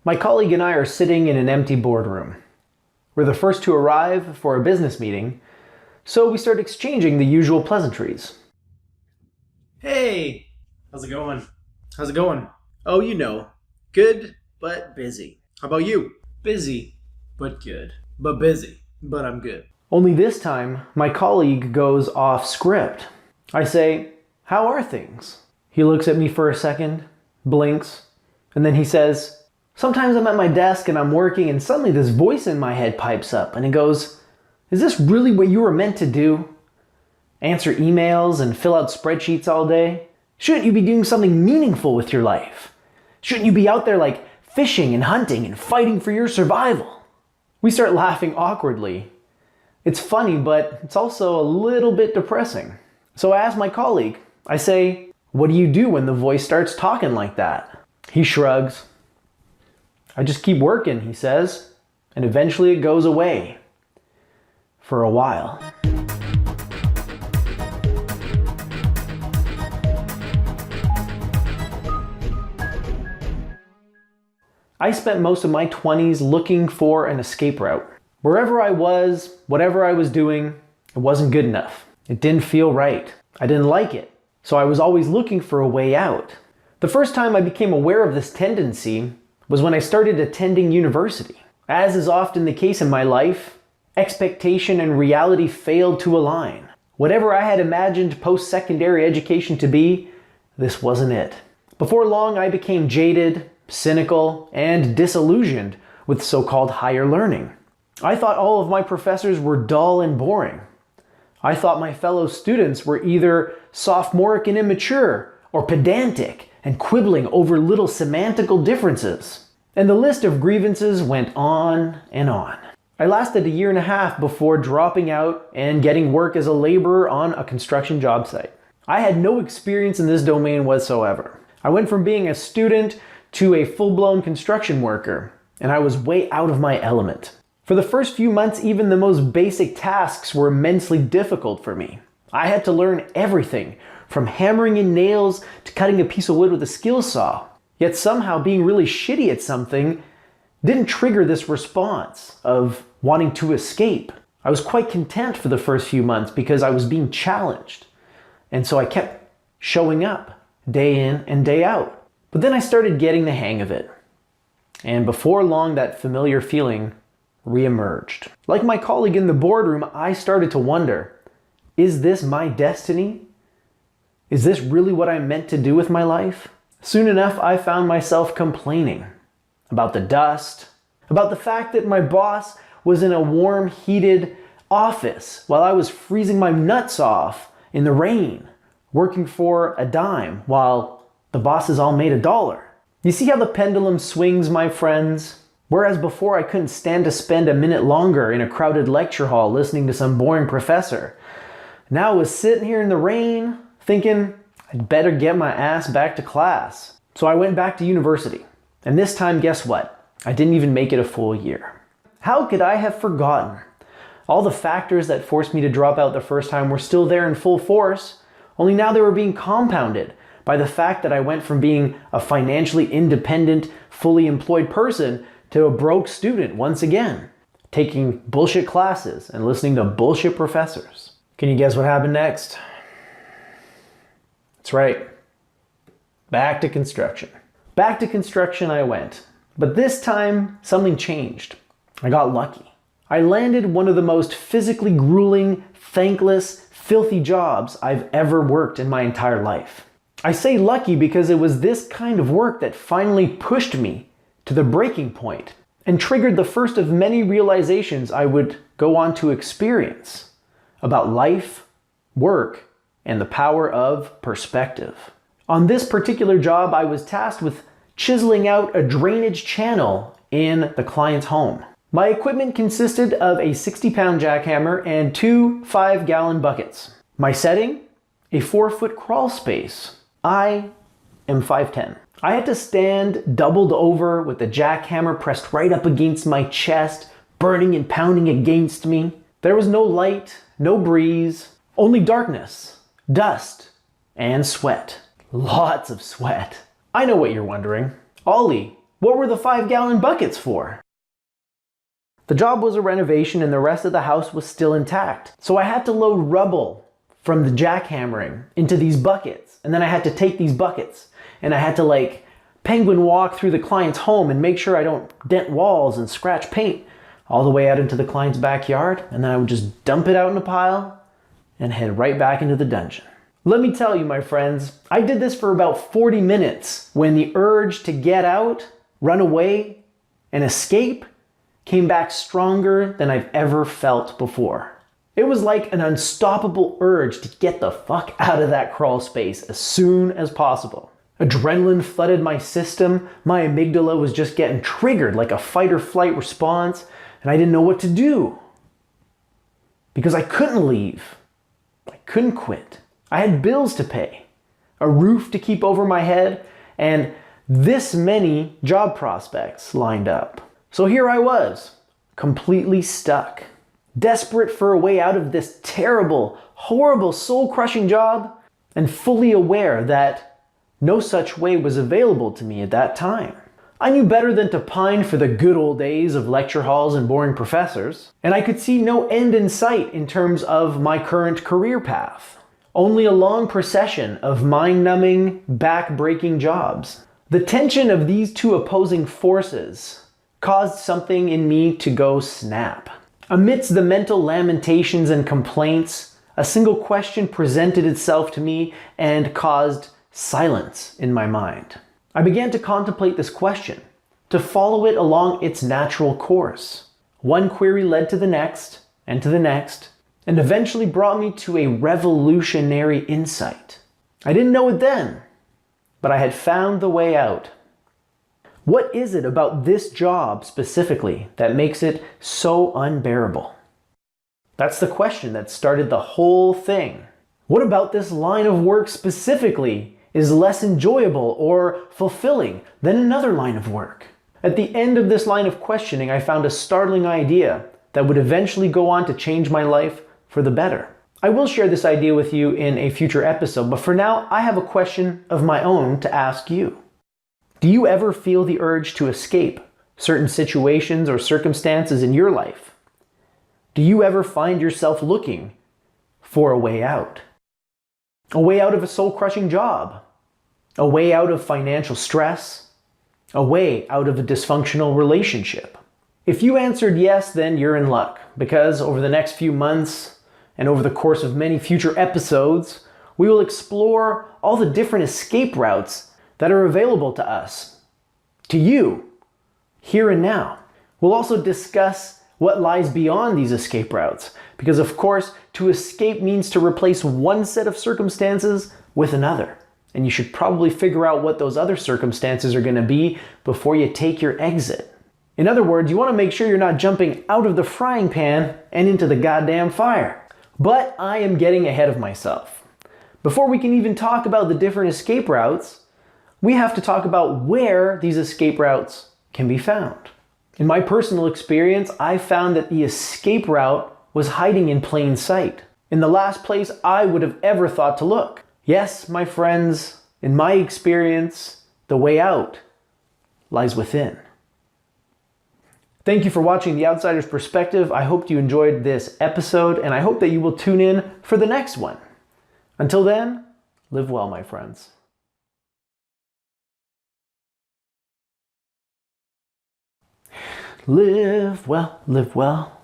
My colleague and I are sitting in an empty boardroom. We're the first to arrive for a business meeting, so we start exchanging the usual pleasantries. Hey, how's it going? How's it going? Oh, you know, good, but busy. How about you? Busy, but good. But busy, but I'm good. Only this time, my colleague goes off script. I say, "How are things?" He looks at me for a second, blinks, and then he says, "Sometimes I'm at my desk and I'm working and suddenly this voice in my head pipes up and it goes, 'Is this really what you were meant to do? Answer emails and fill out spreadsheets all day? Shouldn't you be doing something meaningful with your life? Shouldn't you be out there like fishing and hunting and fighting for your survival?'" We start laughing awkwardly. It's funny, but it's also a little bit depressing. So I ask my colleague, I say, "What do you do when the voice starts talking like that?" He shrugs. "I just keep working," he says, "and eventually it goes away. For a while." I spent most of my 20s looking for an escape route. Wherever I was, whatever I was doing, it wasn't good enough. It didn't feel right. I didn't like it. So I was always looking for a way out. The first time I became aware of this tendency was when I started attending university. As is often the case in my life, expectation and reality failed to align. Whatever I had imagined post-secondary education to be, this wasn't it. Before long, I became jaded, cynical, and disillusioned with so-called higher learning. I thought all of my professors were dull and boring. I thought my fellow students were either sophomoric and immature, or pedantic and quibbling over little semantical differences. And the list of grievances went on and on. I lasted a year and a half before dropping out and getting work as a laborer on a construction job site. I had no experience in this domain whatsoever. I went from being a student to a full-blown construction worker, and I was way out of my element. For the first few months, even the most basic tasks were immensely difficult for me. I had to learn everything, from hammering in nails to cutting a piece of wood with a skill saw. Yet somehow being really shitty at something didn't trigger this response of wanting to escape. I was quite content for the first few months because I was being challenged. And so I kept showing up day in and day out. But then I started getting the hang of it. And before long, that familiar feeling reemerged. Like my colleague in the boardroom, I started to wonder, is this my destiny? Is this really what I'm meant to do with my life? Soon enough, I found myself complaining about the dust, about the fact that my boss was in a warm, heated office while I was freezing my nuts off in the rain, working for a dime while the bosses all made $1. You see how the pendulum swings, my friends? Whereas before I couldn't stand to spend a minute longer in a crowded lecture hall listening to some boring professor, now I was sitting here in the rain thinking I'd better get my ass back to class. So I went back to university. And this time, guess what? I didn't even make it a full year. How could I have forgotten? All the factors that forced me to drop out the first time were still there in full force, only now they were being compounded by the fact that I went from being a financially independent, fully employed person to a broke student once again, taking bullshit classes and listening to bullshit professors. Can you guess what happened next? That's right. Back to construction. Back to construction I went. But this time, something changed. I got lucky. I landed one of the most physically grueling, thankless, filthy jobs I've ever worked in my entire life. I say lucky because it was this kind of work that finally pushed me to the breaking point and triggered the first of many realizations I would go on to experience about life, work, and the power of perspective. On this particular job, I was tasked with chiseling out a drainage channel in the client's home. My equipment consisted of a 60-pound jackhammer and 2 5-gallon buckets. My setting? A 4-foot crawl space. I am 5'10". I had to stand doubled over with the jackhammer pressed right up against my chest, burning and pounding against me. There was no light, no breeze, only darkness, dust, and sweat. Lots of sweat. I know what you're wondering. Ollie, What were the 5-gallon buckets for? The job was a renovation and the rest of the house was still intact. So I had to load rubble from the jackhammering into these buckets. And then I had to take these buckets and I had to penguin walk through the client's home and make sure I don't dent walls and scratch paint all the way out into the client's backyard. And then I would just dump it out in a pile and head right back into the dungeon. Let me tell you, my friends, I did this for about 40 minutes when the urge to get out, run away, and escape came back stronger than I've ever felt before. It was like an unstoppable urge to get the fuck out of that crawl space as soon as possible. Adrenaline flooded my system, my amygdala was just getting triggered like a fight or flight response, and I didn't know what to do. Because I couldn't leave. I couldn't quit. I had bills to pay, a roof to keep over my head, and this many job prospects lined up. So here I was, completely stuck, desperate for a way out of this terrible, horrible, soul-crushing job, and fully aware that no such way was available to me at that time. I knew better than to pine for the good old days of lecture halls and boring professors, and I could see no end in sight in terms of my current career path. Only a long procession of mind-numbing, back-breaking jobs. The tension of these two opposing forces caused something in me to go snap. Amidst the mental lamentations and complaints, a single question presented itself to me and caused silence in my mind. I began to contemplate this question, to follow it along its natural course. One query led to the next, and to the next, and eventually brought me to a revolutionary insight. I didn't know it then, but I had found the way out. What is it about this job specifically that makes it so unbearable? That's the question that started the whole thing. What about this line of work specifically is less enjoyable or fulfilling than another line of work? At the end of this line of questioning, I found a startling idea that would eventually go on to change my life for the better. I will share this idea with you in a future episode, but for now, I have a question of my own to ask you. Do you ever feel the urge to escape certain situations or circumstances in your life? Do you ever find yourself looking for a way out? A way out of a soul-crushing job? A way out of financial stress? A way out of a dysfunctional relationship? If you answered yes, then you're in luck, because over the next few months and over the course of many future episodes, we will explore all the different escape routes that are available to us, to you, here and now. We'll also discuss what lies beyond these escape routes, because of course, to escape means to replace one set of circumstances with another. And you should probably figure out what those other circumstances are going to be before you take your exit. In other words, you want to make sure you're not jumping out of the frying pan and into the goddamn fire. But I am getting ahead of myself. Before we can even talk about the different escape routes, we have to talk about where these escape routes can be found. In my personal experience, I found that the escape route was hiding in plain sight, in the last place I would have ever thought to look. Yes, my friends, in my experience, the way out lies within. Thank you for watching The Outsider's Perspective. I hope you enjoyed this episode, and I hope that you will tune in for the next one. Until then, live well, my friends. Live well, live well.